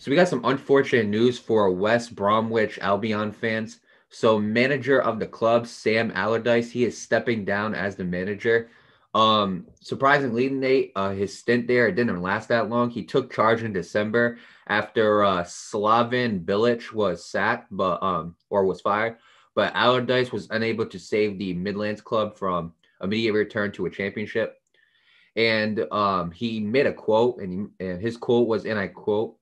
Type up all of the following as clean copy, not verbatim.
So we got some unfortunate news for West Bromwich Albion fans. So manager of the club, Sam Allardyce, he is stepping down as the manager. Surprisingly, Nate, his stint there, it didn't last that long. He took charge in December after Slaven Bilic was sacked, or was fired. But Allardyce was unable to save the Midlands club from immediate return to a championship. And he made a quote, and his quote was, and I quote,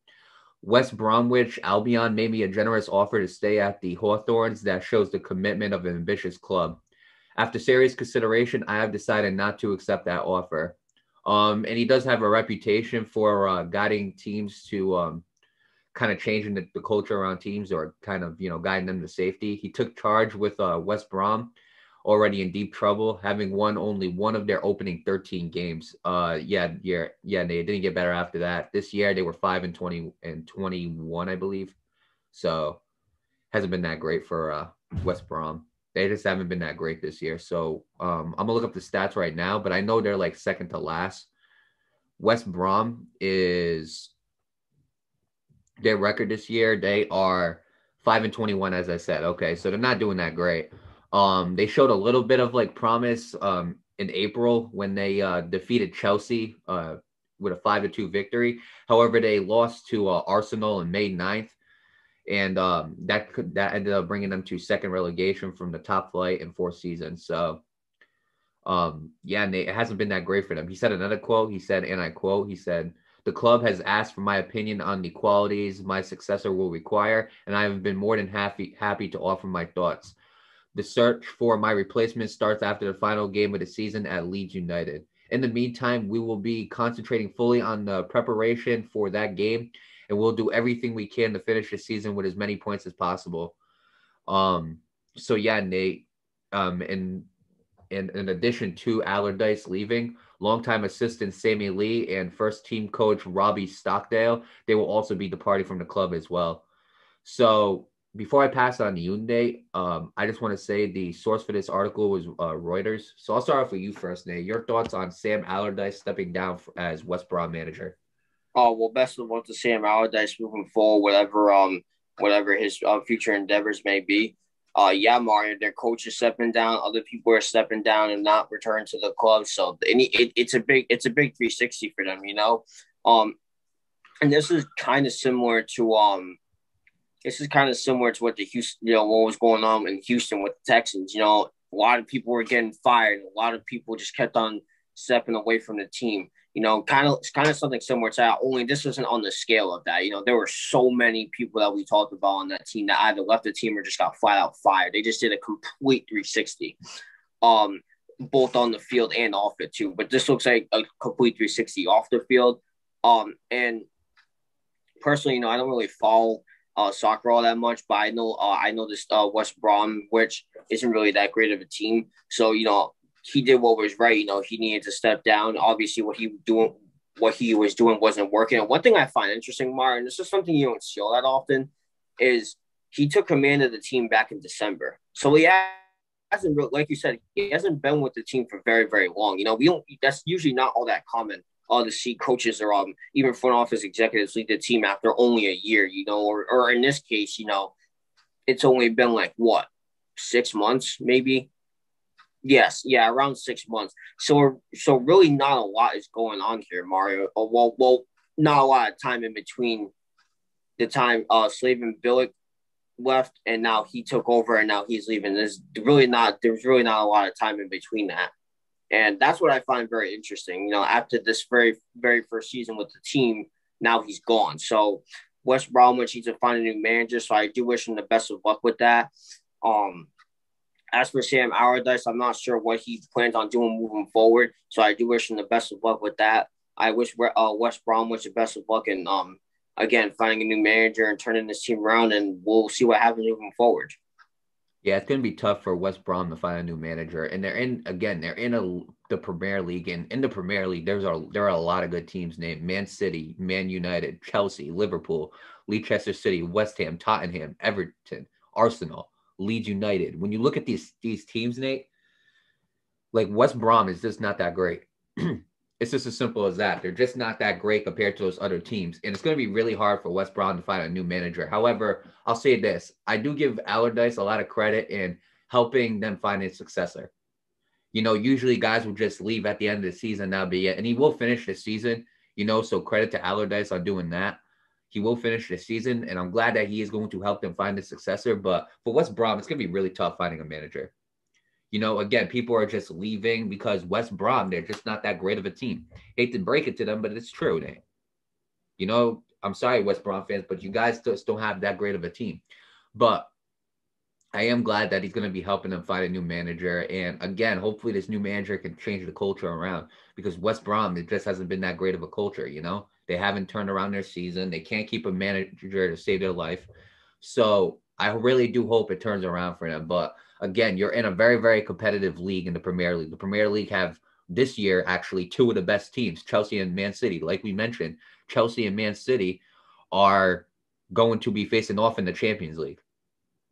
West Bromwich Albion made me a generous offer to stay at the Hawthorns that shows the commitment of an ambitious club. After serious consideration, I have decided not to accept that offer. And he does have a reputation for guiding teams to kind of changing the culture around teams, or kind of, guiding them to safety. He took charge with West Brom, already in deep trouble, having won only one of their opening 13 games. They didn't get better after that. This year they were 5-20 and 21, I believe. So hasn't been that great for West Brom. They just haven't been that great this year. So I'm gonna look up the stats right now, but I know they're like second to last. West Brom is their record this year. They are 5-21, as I said. Okay, so they're not doing that great. They showed a little bit of like promise in April when they defeated Chelsea with a 5-2 victory. However, they lost to Arsenal on May 9th, and that ended up bringing them to second relegation from the top flight in 4 seasons. So it hasn't been that great for them. He said another quote. He said, and I quote, he said, "The club has asked for my opinion on the qualities my successor will require, and I have been more than happy to offer my thoughts. The search for my replacement starts after the final game of the season at Leeds United. In the meantime, we will be concentrating fully on the preparation for that game, and we'll do everything we can to finish the season with as many points as possible." Nate, and in addition to Allardyce leaving, longtime assistant Sammy Lee and first team coach Robbie Stockdale, they will also be departing from the club as well. So before I pass on to you, Nate, I just want to say the source for this article was Reuters. So I'll start off with you first, Nate. Your thoughts on Sam Allardyce stepping down as West Brom manager? Oh well, best of luck to Sam Allardyce moving forward, whatever his future endeavors may be. Mario, their coach is stepping down. Other people are stepping down and not returning to the club. So it's a big 360 for them, you know. And this is kind of similar to what the Houston, what was going on in Houston with the Texans. You know, a lot of people were getting fired. A lot of people just kept on stepping away from the team. You know, kind of something similar to that. Only this isn't on the scale of that. You know, there were so many people that we talked about on that team that either left the team or just got flat out fired. They just did a complete 360, both on the field and off it too. But this looks like a complete 360 off the field. And personally, I don't really follow soccer all that much, but I know this West Brom, which isn't really that great of a team. So he did what was right. He needed to step down. Obviously, what he was doing wasn't working. And one thing I find interesting, Martin, this is something you don't see all that often, is he took command of the team back in December. So he hasn't, like you said, he hasn't been with the team for very, very long. We don't. That's usually not all that common. To see coaches or even front office executives lead the team after only a year. Or in this case, it's only been like what, 6 months, maybe. Yes, yeah, around 6 months. So really, not a lot is going on here, Mario. Well, not a lot of time in between the time Slaven Bilic left and now he took over and now he's leaving. There's really not a lot of time in between that, and that's what I find very interesting. After this very very first season with the team, now he's gone. So West Bromwich needs to find a new manager. So I do wish him the best of luck with that. As for Sam Allardyce, I'm not sure what he plans on doing moving forward. So I do wish him the best of luck with that. I wish West Bromwich the best of luck in again finding a new manager and turning this team around, and we'll see what happens moving forward. Yeah, it's going to be tough for West Brom to find a new manager, and they're in the Premier League, and in the Premier League, there are a lot of good teams named Man City, Man United, Chelsea, Liverpool, Leicester City, West Ham, Tottenham, Everton, Arsenal, Leeds United. When you look at these teams, Nate, like West Brom is just not that great. It's just as simple as that. They're just not that great compared to those other teams. And it's going to be really hard for West Brom to find a new manager. However, I'll say this. I do give Allardyce a lot of credit in helping them find a successor. Usually guys will just leave at the end of the season. That'll be it. And he will finish the season, so credit to Allardyce on doing that. He will finish the season, and I'm glad that he is going to help them find a successor. But for West Brom, it's going to be really tough finding a manager. Again, people are just leaving because West Brom, they're just not that great of a team. Hate to break it to them, but it's true. I'm sorry, West Brom fans, but you guys just don't have that great of a team. But I am glad that he's going to be helping them find a new manager. And again, hopefully this new manager can change the culture around because West Brom, it just hasn't been that great of a culture, They haven't turned around their season. They can't keep a manager to save their life. So I really do hope it turns around for them. But again, you're in a very, very competitive league in the Premier League. The Premier League have this year actually two of the best teams, Chelsea and Man City. Like we mentioned, Chelsea and Man City are going to be facing off in the Champions League.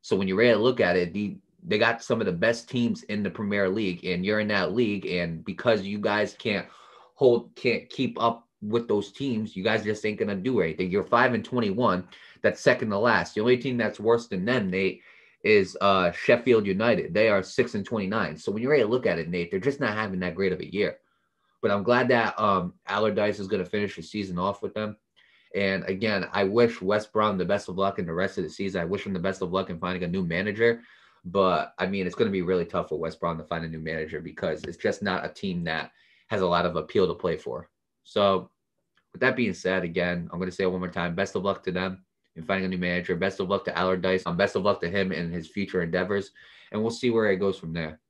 So when you really look at it, they got some of the best teams in the Premier League, and you're in that league. And because you guys can't keep up with those teams, you guys just ain't gonna do anything. You're 5-21. That's second to last. The only team that's worse than them, Nate, is Sheffield United. They are 6-29. So when you really look at it, Nate, they're just not having that great of a year. But I'm glad that Allardyce is going to finish the season off with them. And again, I wish West Brom the best of luck in the rest of the season. I wish him the best of luck in finding a new manager. But I mean, it's going to be really tough for West Brom to find a new manager because it's just not a team that has a lot of appeal to play for. So with that being said, again, I'm going to say it one more time. Best of luck to them in finding a new manager. Best of luck to Allardyce. Best of luck to him in his future endeavors. And we'll see where it goes from there.